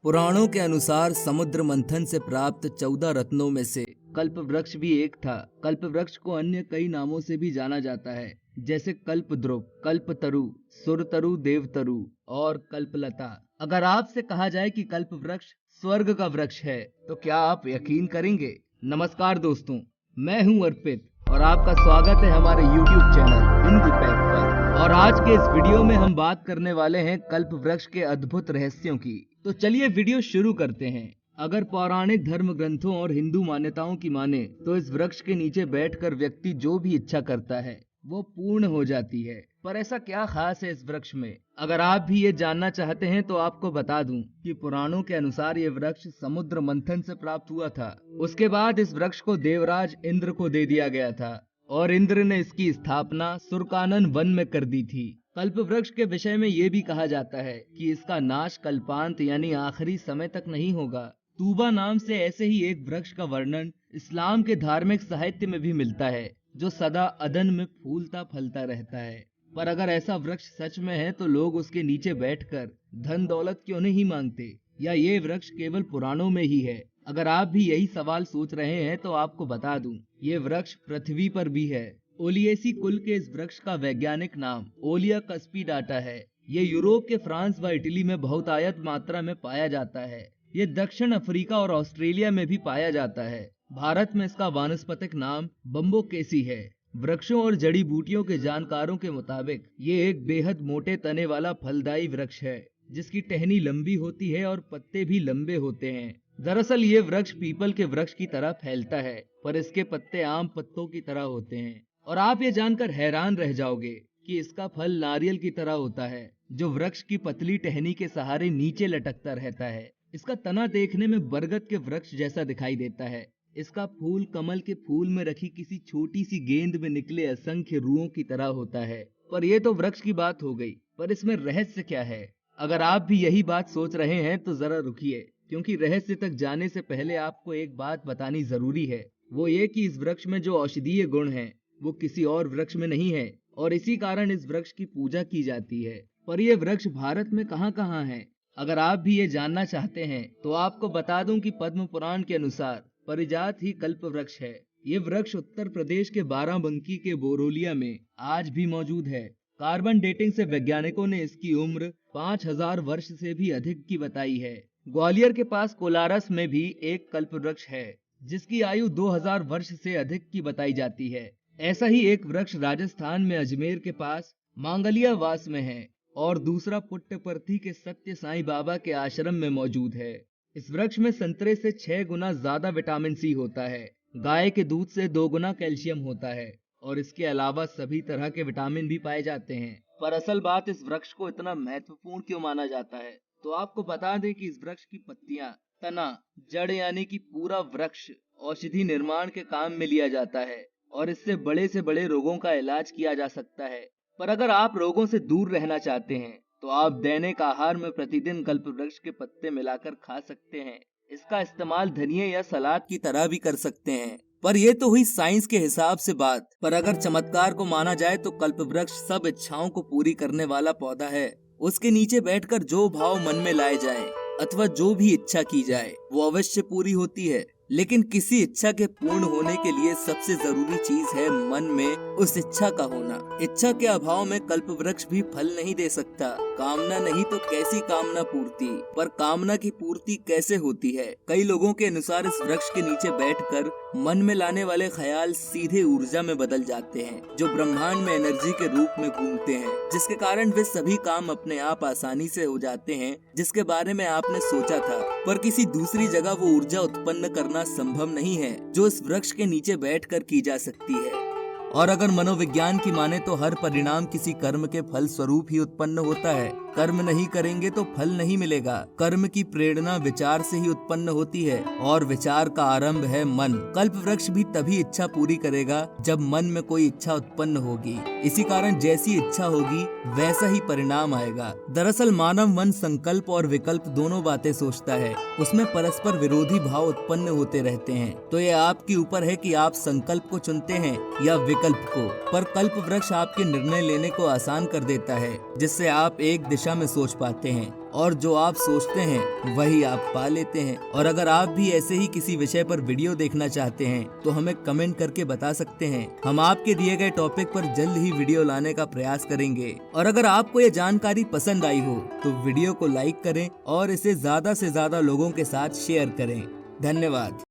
पुराणों के अनुसार समुद्र मंथन से प्राप्त 14 रत्नों में से कल्प वृक्ष भी एक था। कल्प वृक्ष को अन्य कई नामों से भी जाना जाता है, जैसे कल्पद्रुम, कल्पतरु, सुरतरु, देवतरु और कल्पलता। अगर आपसे कहा जाए कि कल्प वृक्ष स्वर्ग का वृक्ष है, तो क्या आप यकीन करेंगे? नमस्कार दोस्तों, मैं हूं अर्पित और आपका स्वागत है हमारे YouTube चैनल हिंदी पैक पर। और आज के इस वीडियो में हम बात करने वाले हैं कल्प वृक्ष के अद्भुत रहस्यों की। तो चलिए वीडियो शुरू करते हैं। अगर पौराणिक धर्म ग्रंथों और हिंदू मान्यताओं की माने तो इस वृक्ष के नीचे बैठकर व्यक्ति जो भी इच्छा करता है वो पूर्ण हो जाती है। पर ऐसा क्या खास है इस वृक्ष में? अगर आप भी ये जानना चाहते हैं तो आपको बता दूं कि पुराणों के अनुसार ये वृक्ष समुद्र मंथन से प्राप्त हुआ था। उसके बाद इस वृक्ष को देवराज इंद्र को दे दिया गया था और इंद्र ने इसकी स्थापना सुरकानन वन में कर दी थी। कल्प वृक्ष के विषय में ये भी कहा जाता है कि इसका नाश कल्पांत यानी आखिरी समय तक नहीं होगा। तूबा नाम से ऐसे ही एक वृक्ष का वर्णन इस्लाम के धार्मिक साहित्य में भी मिलता है, जो सदा अदन में फूलता फलता रहता है। पर अगर ऐसा वृक्ष सच में है तो लोग उसके नीचे बैठकर धन दौलत क्यों नहीं मांगते? या ये वृक्ष केवल पुराणों में ही है? अगर आप भी यही सवाल सोच रहे हैं तो आपको बता दूं, ये वृक्ष पृथ्वी पर भी है। ओलियेसी कुल के इस वृक्ष का वैज्ञानिक नाम ओलिया कस्पिडाटा है। ये यूरोप के फ्रांस व इटली में बहुतायत मात्रा में पाया जाता है। ये दक्षिण अफ्रीका और ऑस्ट्रेलिया में भी पाया जाता है। भारत में इसका वानस्पतिक नाम बम्बोकेसी है। वृक्षों और जड़ी बूटियों के जानकारों के मुताबिक ये एक बेहद मोटे तने वाला फलदायी वृक्ष है, जिसकी टहनी लंबी होती है और पत्ते भी लंबे होते हैं। दरअसल ये वृक्ष पीपल के वृक्ष की तरह फैलता है, पर इसके पत्ते आम पत्तों की तरह होते हैं। और आप ये जानकर हैरान रह जाओगे कि इसका फल नारियल की तरह होता है, जो वृक्ष की पतली टहनी के सहारे नीचे लटकता रहता है। इसका तना देखने में बरगद के वृक्ष जैसा दिखाई देता है। इसका फूल कमल के फूल में रखी किसी छोटी सी गेंद में निकले असंख्य रुओं की तरह होता है। पर ये तो वृक्ष की बात हो गई, पर इसमें रहस्य क्या है? अगर आप भी यही बात सोच रहे हैं तो जरा रुकिए, क्योंकि रहस्य तक जाने से पहले आपको एक बात बतानी जरूरी है। वो ये कि इस वृक्ष में जो औषधीय गुण हैं, वो किसी और वृक्ष में नहीं है और इसी कारण इस वृक्ष की पूजा की जाती है। पर यह वृक्ष भारत में कहाँ कहाँ है? अगर आप भी ये जानना चाहते हैं तो आपको बता दूं कि पद्म पुराण के अनुसार परिजात ही कल्प वृक्ष है। ये वृक्ष उत्तर प्रदेश के बाराबंकी के बोरोलिया में आज भी मौजूद है। कार्बन डेटिंग से वैज्ञानिकों ने इसकी उम्र 5000 वर्ष से भी अधिक की बताई है। ग्वालियर के पास कोलारस में भी एक कल्प वृक्ष है, जिसकी आयु 2000 वर्ष से अधिक की बताई जाती है। ऐसा ही एक वृक्ष राजस्थान में अजमेर के पास मांगलियावास में है और दूसरा पुट्टपर्थी के सत्य साईं बाबा के आश्रम में मौजूद है। इस वृक्ष में संतरे से 6 गुना ज्यादा विटामिन सी होता है, गाय के दूध से 2 गुना कैल्शियम होता है और इसके अलावा सभी तरह के विटामिन भी पाए जाते हैं। पर असल बात, इस वृक्ष को इतना महत्वपूर्ण क्यों माना जाता है? तो आपको बता दें कि इस वृक्ष की पत्तियां, तना, जड़ यानी कि पूरा वृक्ष औषधि निर्माण के काम में लिया जाता है और इससे बड़े से बड़े रोगों का इलाज किया जा सकता है। पर अगर आप रोगों से दूर रहना चाहते हैं तो आप दैनिक आहार में प्रतिदिन कल्प वृक्ष के पत्ते मिलाकर खा सकते हैं। इसका इस्तेमाल धनिया या सलाद की तरह भी कर सकते हैं। पर ये तो हुई साइंस के हिसाब से बात। पर अगर चमत्कार को माना जाए तो कल्प वृक्ष सब इच्छाओं को पूरी करने वाला पौधा है। उसके नीचे बैठकर जो भाव मन में लाए जाए अथवा जो भी इच्छा की जाए वो अवश्य पूरी होती है। लेकिन किसी इच्छा के पूर्ण होने के लिए सबसे जरूरी चीज है मन में उस इच्छा का होना। इच्छा के अभाव में कल्प वृक्ष भी फल नहीं दे सकता। कामना नहीं तो कैसी कामना पूर्ति? पर कामना की पूर्ति कैसे होती है? कई लोगों के अनुसार इस वृक्ष के नीचे बैठकर मन में लाने वाले ख्याल सीधे ऊर्जा में बदल जाते हैं, जो ब्रह्मांड में एनर्जी के रूप में घूमते हैं, जिसके कारण वे सभी काम अपने आप आसानी से हो जाते हैं जिसके बारे में आपने सोचा था। पर किसी दूसरी जगह वो ऊर्जा उत्पन्न करना संभव नहीं है जो इस वृक्ष के नीचे बैठकर की जा सकती है। और अगर मनोविज्ञान की माने तो हर परिणाम किसी कर्म के फल स्वरूप ही उत्पन्न होता है। कर्म नहीं करेंगे तो फल नहीं मिलेगा। कर्म की प्रेरणा विचार से ही उत्पन्न होती है और विचार का आरंभ है मन। कल्प वृक्ष भी तभी इच्छा पूरी करेगा जब मन में कोई इच्छा उत्पन्न होगी। इसी कारण जैसी इच्छा होगी वैसा ही परिणाम आएगा। दरअसल मानव मन संकल्प और विकल्प दोनों बातें सोचता है, उसमें परस्पर विरोधी भाव उत्पन्न होते रहते हैं। तो ये आपके ऊपर है कि आप संकल्प को चुनते हैं या विकल्प को। पर कल्प वृक्ष आपके निर्णय लेने को आसान कर देता है, जिससे आप एक दिशा में सोच पाते हैं और जो आप सोचते हैं वही आप पा लेते हैं। और अगर आप भी ऐसे ही किसी विषय पर वीडियो देखना चाहते हैं तो हमें कमेंट करके बता सकते हैं। हम आपके दिए गए टॉपिक पर जल्द ही वीडियो लाने का प्रयास करेंगे। और अगर आपको ये जानकारी पसंद आई हो तो वीडियो को लाइक करें और इसे ज्यादा से ज्यादा लोगों के साथ शेयर करें। धन्यवाद।